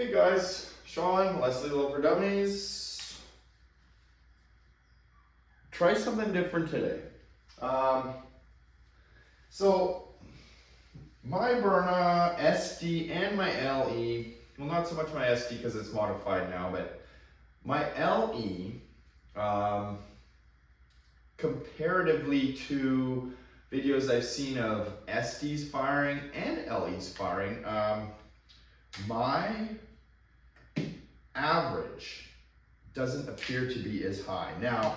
Hey guys, Sean, Leslie Lover Dummies. Try something different today. So my Byrna SD and my LE, well not so much my SD because it's modified now, but my LE, comparatively to videos I've seen of SDs firing and LEs firing, my average doesn't appear to be as high. Now,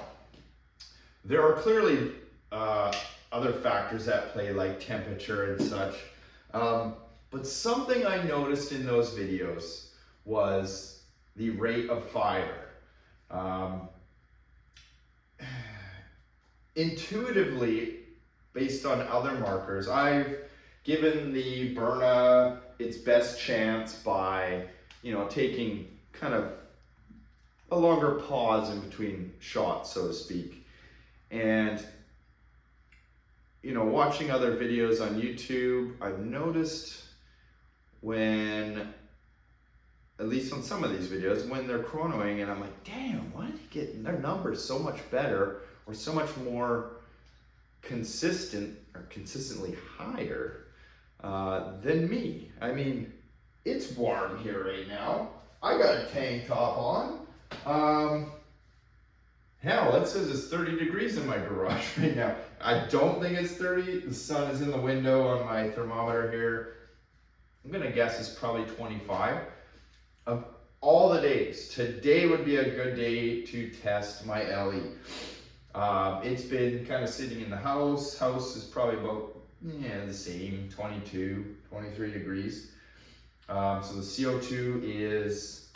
there are clearly other factors at play like temperature and such, but something I noticed in those videos was the rate of fire. Intuitively, based on other markers, I've given the Byrna its best chance by, taking kind of a longer pause in between shots, so to speak. And, watching other videos on YouTube, I've noticed when, at least on some of these videos, when they're chronoing, and I'm like, damn, why are they getting their numbers so much better or so much more consistent or consistently higher than me? I mean, it's warm here right now. I got a tank top on. Hell, it says it's 30 degrees in my garage right now. I don't think it's 30. The sun is in the window on my thermometer here. I'm gonna guess it's probably 25. Of all the days, today would be a good day to test my LE. It's been kind of sitting in the house. House is probably about, the same, 22, 23 degrees. So the CO2 is,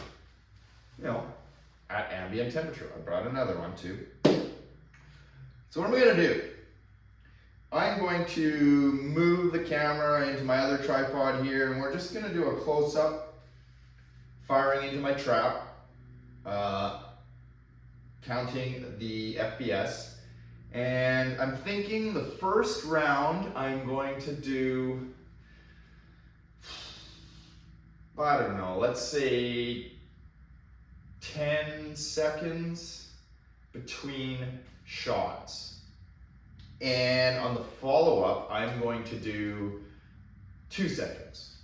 at ambient temperature. I brought another one too. So what am I gonna do? I'm going to move the camera into my other tripod here, and we're just gonna do a close-up firing into my trap, counting the FPS. And I'm thinking the first round I'm going to do, I don't know, let's say 10 seconds between shots. And on the follow-up, I'm going to do 2 seconds.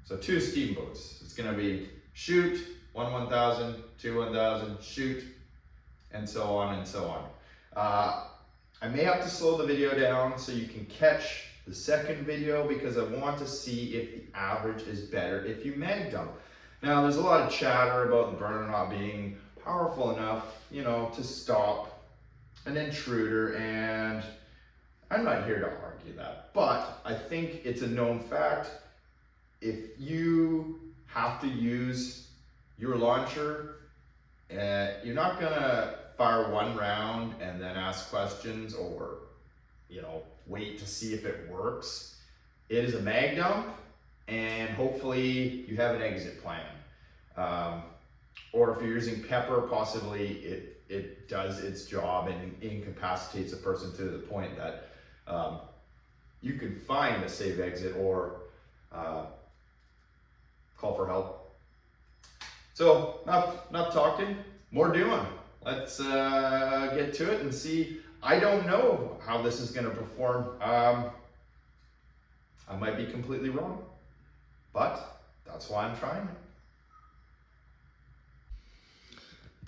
So 2 steamboats. It's gonna be shoot, 1,000, 2,000, shoot, and so on and so on. I may have to slow the video down so you can catch the second video, because I want to see if the average is better if you mag dump. Now, there's a lot of chatter about the Byrna not being powerful enough, to stop an intruder, and I'm not here to argue that, but I think it's a known fact. If you have to use your launcher, you're not gonna fire one round and then ask questions or, wait to see if it works. It is a mag dump, and hopefully you have an exit plan. Or if you're using pepper, possibly it does its job and incapacitates a person to the point that you can find a safe exit or call for help. So enough talking, more doing. Let's get to it and see. I don't know how this is going to perform. I might be completely wrong, but that's why I'm trying it.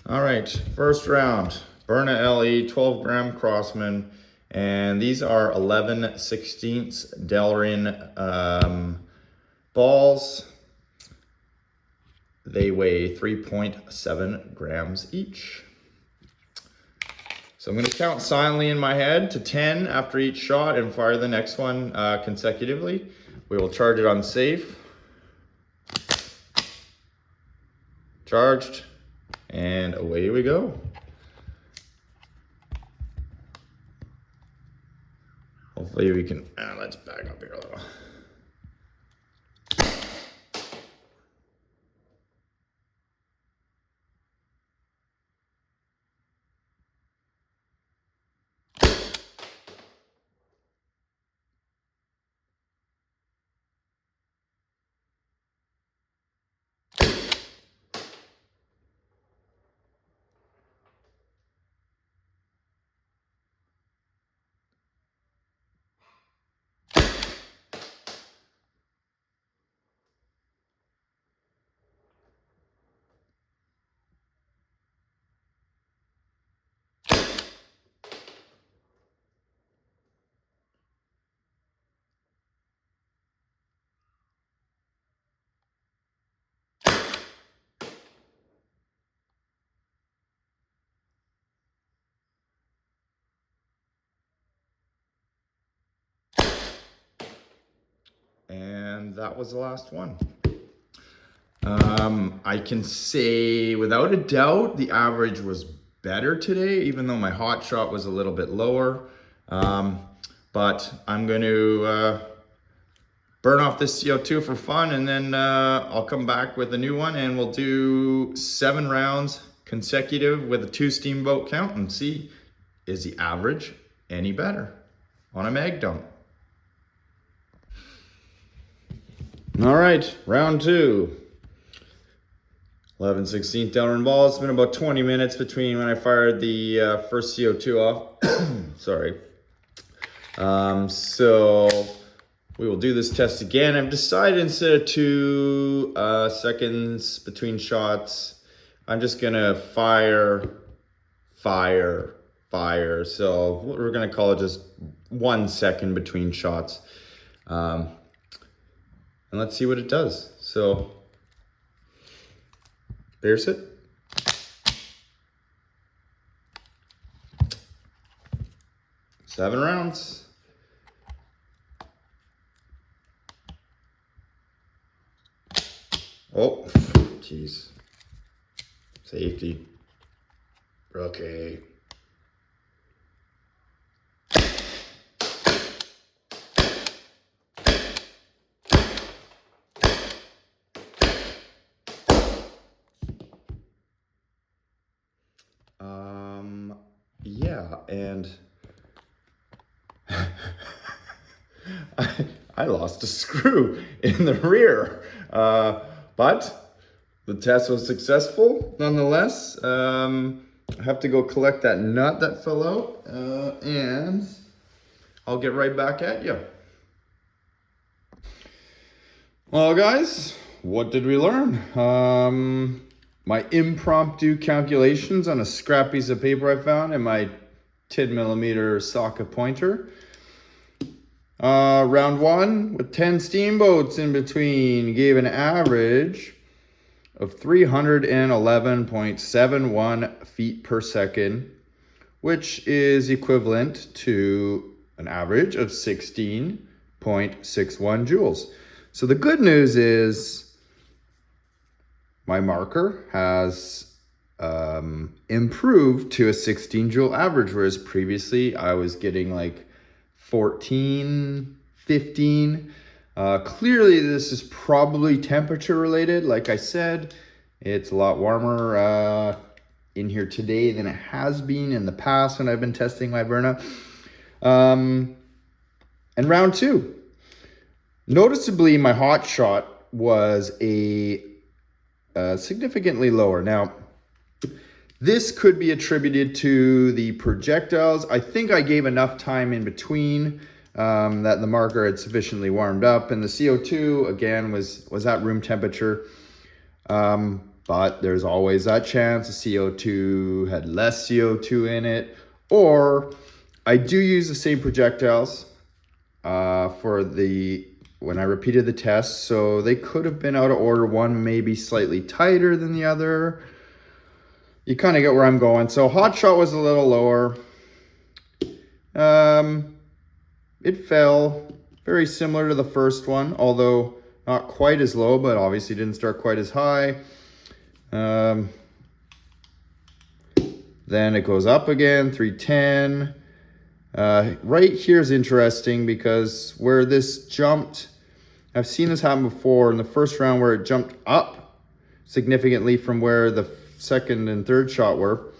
All right, first round, Byrna LE 12 gram Crossman, and these are 11/16 Delrin balls. They weigh 3.7 grams each. So I'm gonna count silently in my head to 10 after each shot and fire the next one consecutively. We will charge it on safe. Charged, and away we go. Hopefully we can, let's back up here a little. and that was the last one. I can say without a doubt the average was better today, even though my hot shot was a little bit lower. But I'm going to burn off this CO2 for fun, and then I'll come back with a new one, and we'll do 7 rounds consecutive with a 2 steamboat count and see, is the average any better on a mag dump. All right, round 2. 11/16 downwind ball. It's been about 20 minutes between when I fired the first CO2 off. Sorry. So we will do this test again. I've decided instead of 2 seconds between shots, I'm just gonna fire. So we're gonna call it just 1 second between shots. And let's see what it does. So there's it. Seven rounds. Oh, jeez. Safety. Okay. Yeah, and I lost a screw in the rear, but the test was successful nonetheless. I have to go collect that nut that fell out, and I'll get right back at you. Well, guys, what did we learn? My impromptu calculations on a scrap piece of paper I found and my 10mm socket pointer. Round 1 with 10 steamboats in between gave an average of 311.71 feet per second, which is equivalent to an average of 16.61 joules. So the good news is my marker has improved to a 16 joule average, whereas previously I was getting like 14, 15. Clearly this is probably temperature related. Like I said, it's a lot warmer in here today than it has been in the past when I've been testing my Byrna. And round 2. Noticeably, my hot shot was significantly lower. Now, this could be attributed to the projectiles. I think I gave enough time in between that the marker had sufficiently warmed up, and the CO2 again was at room temperature. But there's always that chance the CO2 had less CO2 in it, or I do use the same projectiles when I repeated the test, so they could have been out of order. One maybe slightly tighter than the other. You kind of get where I'm going. So hot shot was a little lower. It fell very similar to the first one, although not quite as low, but obviously didn't start quite as high. Then it goes up again, 310. Right here is interesting because where this jumped, I've seen this happen before in the first round where it jumped up significantly from where the second and third shot were.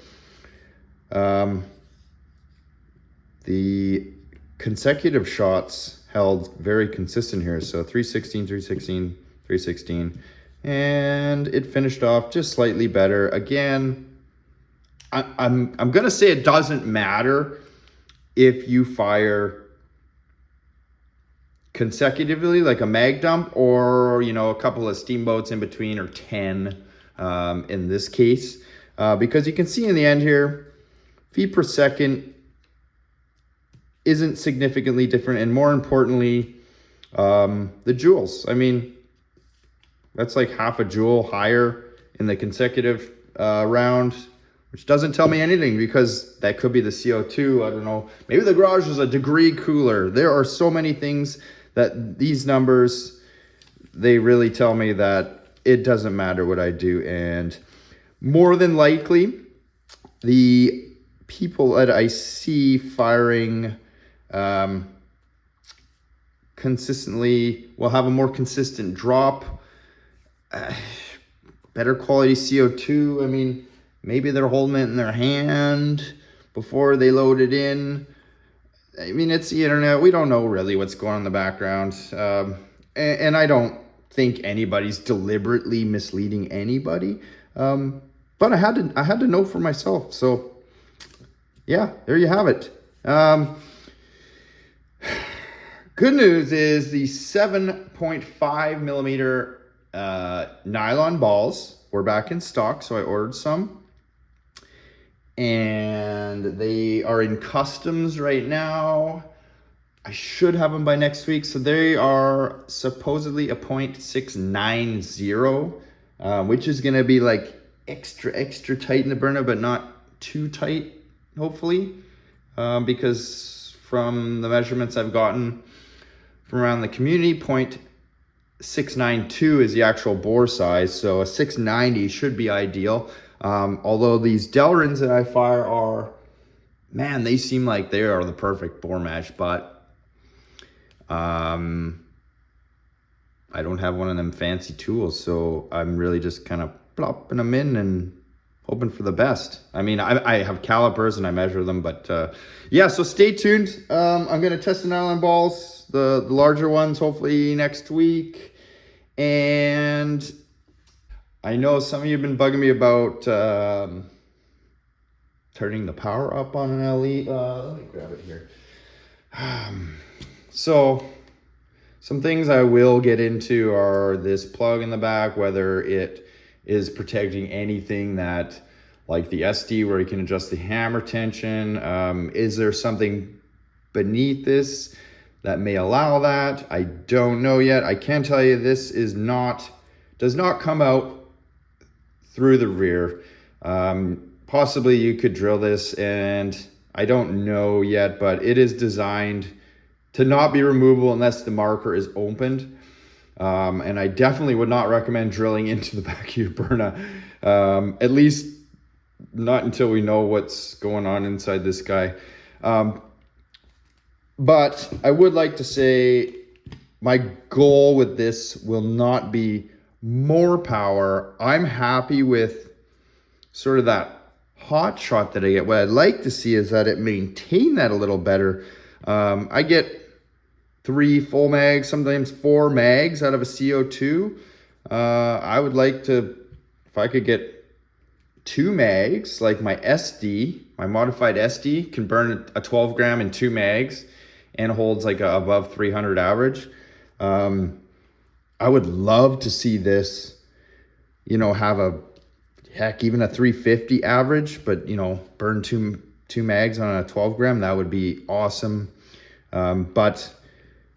The consecutive shots held very consistent here. So 316, 316, 316, and it finished off just slightly better. Again, I'm gonna say it doesn't matter if you fire consecutively like a mag dump, or a couple of steamboats in between, or 10 in this case, because you can see in the end here, feet per second isn't significantly different, and more importantly, the joules. I mean, that's like half a joule higher in the consecutive round, which doesn't tell me anything, because that could be the CO2. I don't know. Maybe the garage was a degree cooler. There are so many things that these numbers, they really tell me that it doesn't matter what I do. And more than likely, the people that I see firing consistently will have a more consistent drop, better quality CO2. I mean, maybe they're holding it in their hand before they load it in. I mean, it's the internet. We don't know really what's going on in the background. And I don't think anybody's deliberately misleading anybody. But I had to know for myself. So yeah, there you have it. Good news is the 7.5 millimeter nylon balls were back in stock, so I ordered some. And they are in customs right now. I should have them by next week. So they are supposedly a .690, which is gonna be like extra tight in the Byrna, but not too tight, hopefully. Because from the measurements I've gotten from around the community, .692 is the actual bore size. So a 690 should be ideal. Although these Delrins that I fire are, man, they seem like they are the perfect bore match, but I don't have one of them fancy tools, so I'm really just kind of plopping them in and hoping for the best. I mean, I have calipers and I measure them, but yeah, so stay tuned. I'm going to test the nylon balls, the larger ones, hopefully next week. And I know some of you have been bugging me about turning the power up on an LE. Let me grab it here. So some things I will get into are this plug in the back, whether it is protecting anything that, like the SD where you can adjust the hammer tension. Is there something beneath this that may allow that? I don't know yet. I can tell you this does not come out through the rear. Possibly you could drill this, and I don't know yet, but it is designed to not be removable unless the marker is opened. And I definitely would not recommend drilling into the back of your Byrna, at least not until we know what's going on inside this guy. But I would like to say my goal with this will not be more power. I'm happy with sort of that hot shot that I get. What I'd like to see is that it maintain that a little better. I get 3 full mags, sometimes 4 mags out of a CO2. I would like to, if I could get 2 mags, like my SD, my modified SD can burn a 12 gram in 2 mags and holds like a above 300 average. I would love to see this, you know, have even a 350 average, but, you know, burn two mags on a 12 gram. That would be awesome. But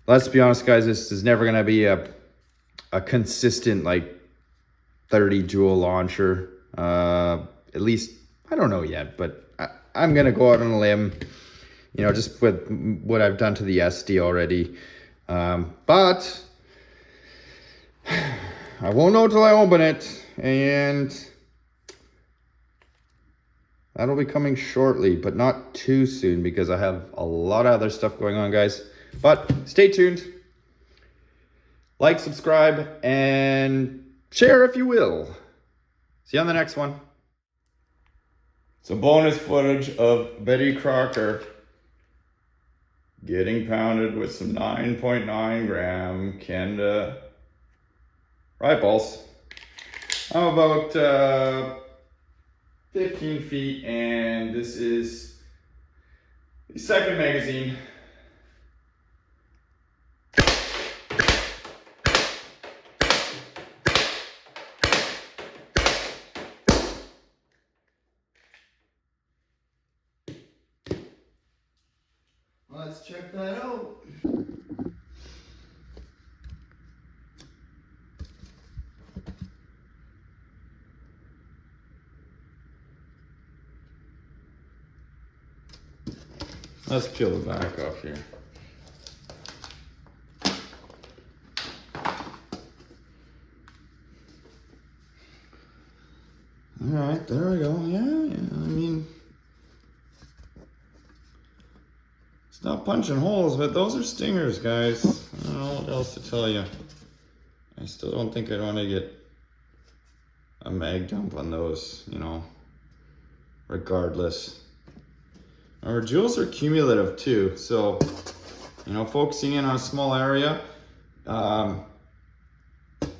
let's be honest, guys, this is never going to be a consistent like 30 joule launcher. At least, I don't know yet, but I'm going to go out on a limb, you know, just with what I've done to the SD already. But I won't know until I open it, and that'll be coming shortly, but not too soon because I have a lot of other stuff going on, guys. But stay tuned. Like, subscribe, and share if you will. See you on the next one. Some bonus footage of Betty Crocker getting pounded with some 9.9 gram Kenda rifles. I'm about 15 feet, and this is the second magazine. Let's check that out. Let's peel the back off here. All right, there we go. Yeah, I mean, it's not punching holes, but those are stingers, guys. I don't know what else to tell you. I still don't think I'd want to get a mag dump on those, you know, regardless. Our joules are cumulative too, so, you know, focusing in on a small area, 10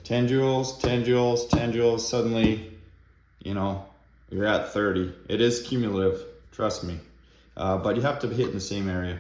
joules, 10 joules, 10 joules, suddenly, you know, you're at 30. It is cumulative, trust me. But you have to hit in the same area.